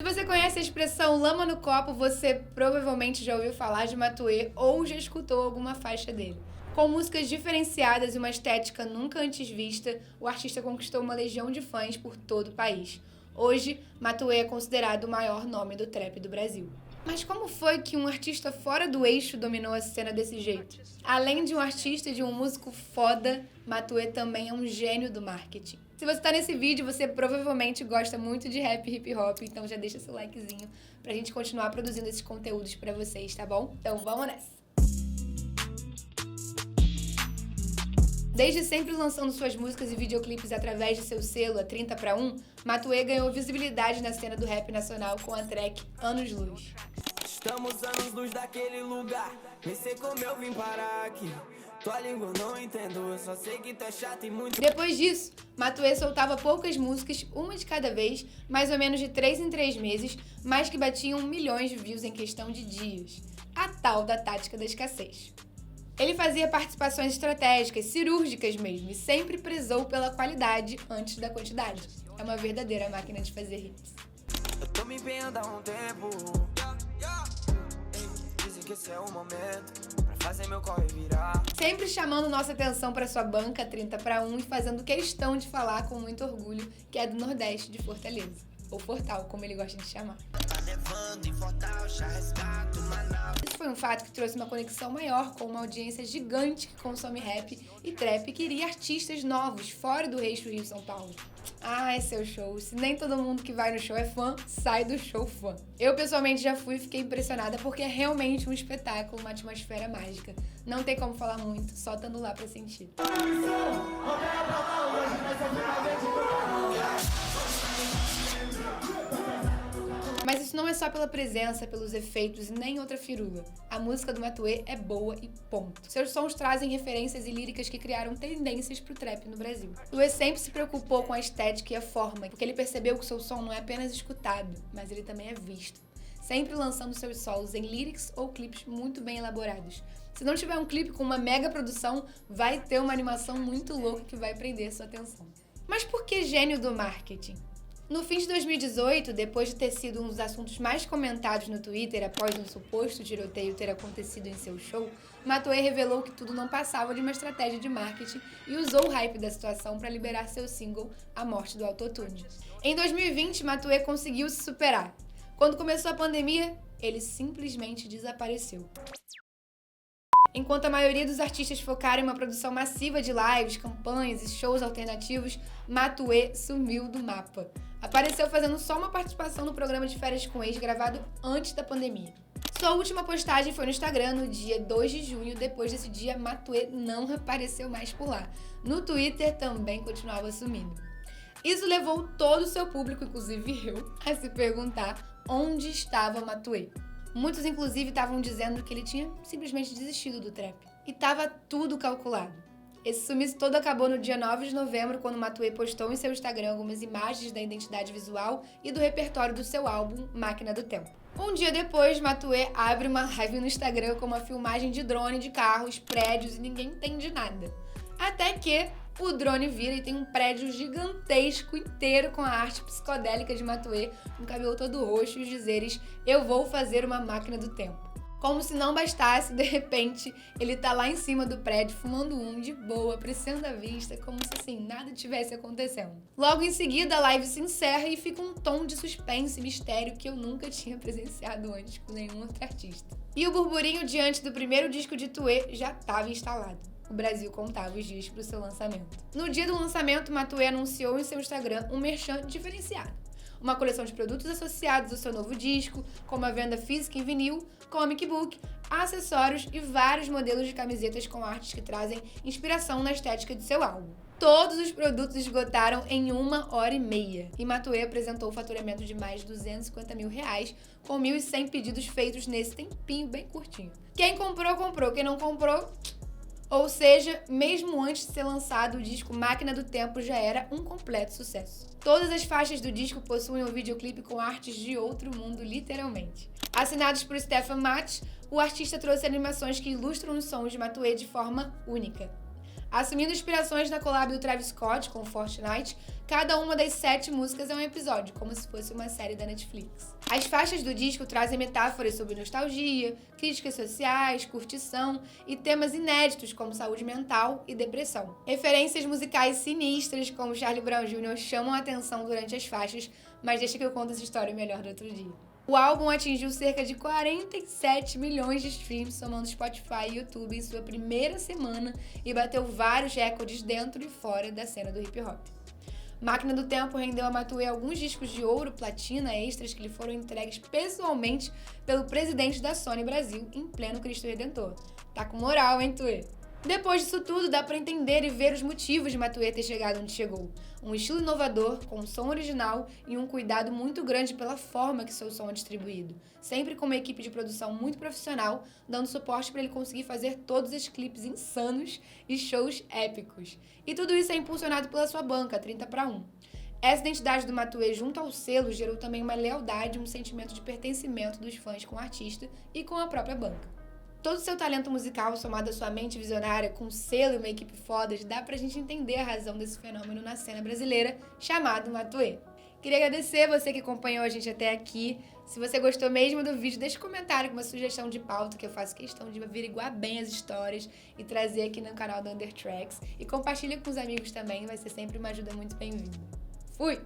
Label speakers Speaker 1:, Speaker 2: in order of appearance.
Speaker 1: Se você conhece a expressão lama no copo, você provavelmente já ouviu falar de Matuê ou já escutou alguma faixa dele. Com músicas diferenciadas e uma estética nunca antes vista, o artista conquistou uma legião de fãs por todo o país. Hoje, Matuê é considerado o maior nome do trap do Brasil. Mas como foi que um artista fora do eixo dominou a cena desse jeito? Além de um artista e de um músico foda, Matuê também é um gênio do marketing. Se você tá nesse vídeo, você provavelmente gosta muito de rap e hip hop, então já deixa seu likezinho pra gente continuar produzindo esses conteúdos pra vocês, tá bom? Então vamos nessa! Desde sempre lançando suas músicas e videoclipes através de seu selo, a 30 para 1, Matuê ganhou visibilidade na cena do rap nacional com a track Anos Luz.
Speaker 2: Estamos anos luz daquele lugar, nem sei como eu vim parar aqui. Tua língua eu não entendo, eu só sei que tu é chato e muito...
Speaker 1: Depois disso, Matuê soltava poucas músicas, uma de cada vez, mais ou menos de 3 em 3 meses, mas que batiam milhões de views em questão de dias. A tal da tática da escassez. Ele fazia participações estratégicas, cirúrgicas mesmo, e sempre prezou pela qualidade antes da quantidade. É uma verdadeira máquina de fazer hits.
Speaker 2: Eu tô me empenhando há um tempo. Dizem que esse é o momento pra fazer meu corre virar.
Speaker 1: Sempre chamando nossa atenção para sua banca 30 para 1 e fazendo questão de falar com muito orgulho que é do Nordeste, de Fortaleza. Ou Fortal, como ele gosta de chamar. Isso foi um fato que trouxe uma conexão maior com uma audiência gigante que consome rap e trap e queria artistas novos, fora do eixo Rio-São Paulo. Ah, é seu show. Se nem todo mundo que vai no show é fã, sai do show fã. Eu pessoalmente já fui e fiquei impressionada porque é realmente um espetáculo, uma atmosfera mágica. Não tem como falar muito, só estando lá pra sentir. Mas isso não é só pela presença, pelos efeitos e nem outra firula. A música do Matuê é boa e ponto. Seus sons trazem referências e líricas que criaram tendências pro trap no Brasil. Matuê sempre se preocupou com a estética e a forma, porque ele percebeu que seu som não é apenas escutado, mas ele também é visto. Sempre lançando seus solos em lyrics ou clipes muito bem elaborados. Se não tiver um clipe com uma mega produção, vai ter uma animação muito louca que vai prender sua atenção. Mas por que gênio do marketing? No fim de 2018, depois de ter sido um dos assuntos mais comentados no Twitter após um suposto tiroteio ter acontecido em seu show, Matuê revelou que tudo não passava de uma estratégia de marketing e usou o hype da situação para liberar seu single A Morte do Autotune. Em 2020, Matuê conseguiu se superar. Quando começou a pandemia, ele simplesmente desapareceu. Enquanto a maioria dos artistas focaram em uma produção massiva de lives, campanhas e shows alternativos, Matuê sumiu do mapa. Apareceu fazendo só uma participação no programa de férias com ex gravado antes da pandemia. Sua última postagem foi no Instagram no dia 2 de junho. Depois desse dia, Matuê não apareceu mais por lá. No Twitter também continuava sumido. Isso levou todo o seu público, inclusive eu, a se perguntar onde estava Matuê. Muitos, inclusive, estavam dizendo que ele tinha simplesmente desistido do trap. E tava tudo calculado. Esse sumiço todo acabou no dia 9 de novembro, quando Matuê postou em seu Instagram algumas imagens da identidade visual e do repertório do seu álbum Máquina do Tempo. Um dia depois, Matuê abre uma live no Instagram com uma filmagem de drone de carros, prédios e ninguém entende nada. Até que o drone vira e tem um prédio gigantesco inteiro com a arte psicodélica de Matuê, com o cabelo todo roxo e os dizeres "Eu vou fazer uma máquina do tempo". Como se não bastasse, de repente, ele tá lá em cima do prédio fumando um de boa, apreciando a vista, como se assim, nada tivesse acontecendo. Logo em seguida, a live se encerra e fica um tom de suspense e mistério que eu nunca tinha presenciado antes com nenhum outro artista. E o burburinho diante do primeiro disco de Tuê já estava instalado. O Brasil contava os dias para o seu lançamento. No dia do lançamento, Matuê anunciou em seu Instagram um merchan diferenciado. Uma coleção de produtos associados ao seu novo disco, como a venda física em vinil, comic book, acessórios e vários modelos de camisetas com artes que trazem inspiração na estética de seu álbum. Todos os produtos esgotaram em 1h30 e Matuê apresentou o faturamento de mais de R$250 mil, com 1.100 pedidos feitos nesse tempinho bem curtinho. Quem comprou, comprou. Quem não comprou... Ou seja, mesmo antes de ser lançado, o disco Máquina do Tempo já era um completo sucesso. Todas as faixas do disco possuem um videoclipe com artes de outro mundo, literalmente. Assinados por Stefan Matz, o artista trouxe animações que ilustram os sons de Matuê de forma única. Assumindo inspirações na collab do Travis Scott com Fortnite, cada uma das 7 músicas é um episódio, como se fosse uma série da Netflix. As faixas do disco trazem metáforas sobre nostalgia, críticas sociais, curtição e temas inéditos como saúde mental e depressão. Referências musicais sinistras como Charlie Brown Jr. chamam a atenção durante as faixas, mas deixa que eu conto essa história melhor do outro dia. O álbum atingiu cerca de 47 milhões de streams, somando Spotify e YouTube em sua primeira semana e bateu vários recordes dentro e fora da cena do hip hop. Máquina do Tempo rendeu a Matuê alguns discos de ouro, platina, extras que lhe foram entregues pessoalmente pelo presidente da Sony Brasil em pleno Cristo Redentor. Tá com moral, hein, Tuê? Depois disso tudo, dá pra entender e ver os motivos de Matuê ter chegado onde chegou. Um estilo inovador, com um som original e um cuidado muito grande pela forma que seu som é distribuído. Sempre com uma equipe de produção muito profissional, dando suporte para ele conseguir fazer todos esses clipes insanos e shows épicos. E tudo isso é impulsionado pela sua banca, 30-1. Essa identidade do Matuê junto ao selo gerou também uma lealdade e um sentimento de pertencimento dos fãs com o artista e com a própria banca. Todo o seu talento musical, somado à sua mente visionária, com um selo e uma equipe fodas, dá pra gente entender a razão desse fenômeno na cena brasileira, chamado Matuê. Queria agradecer você que acompanhou a gente até aqui. Se você gostou mesmo do vídeo, deixa um comentário com uma sugestão de pauta, que eu faço questão de averiguar bem as histórias e trazer aqui no canal do Undertracks. E compartilha com os amigos também, vai ser sempre uma ajuda muito bem-vinda. Fui!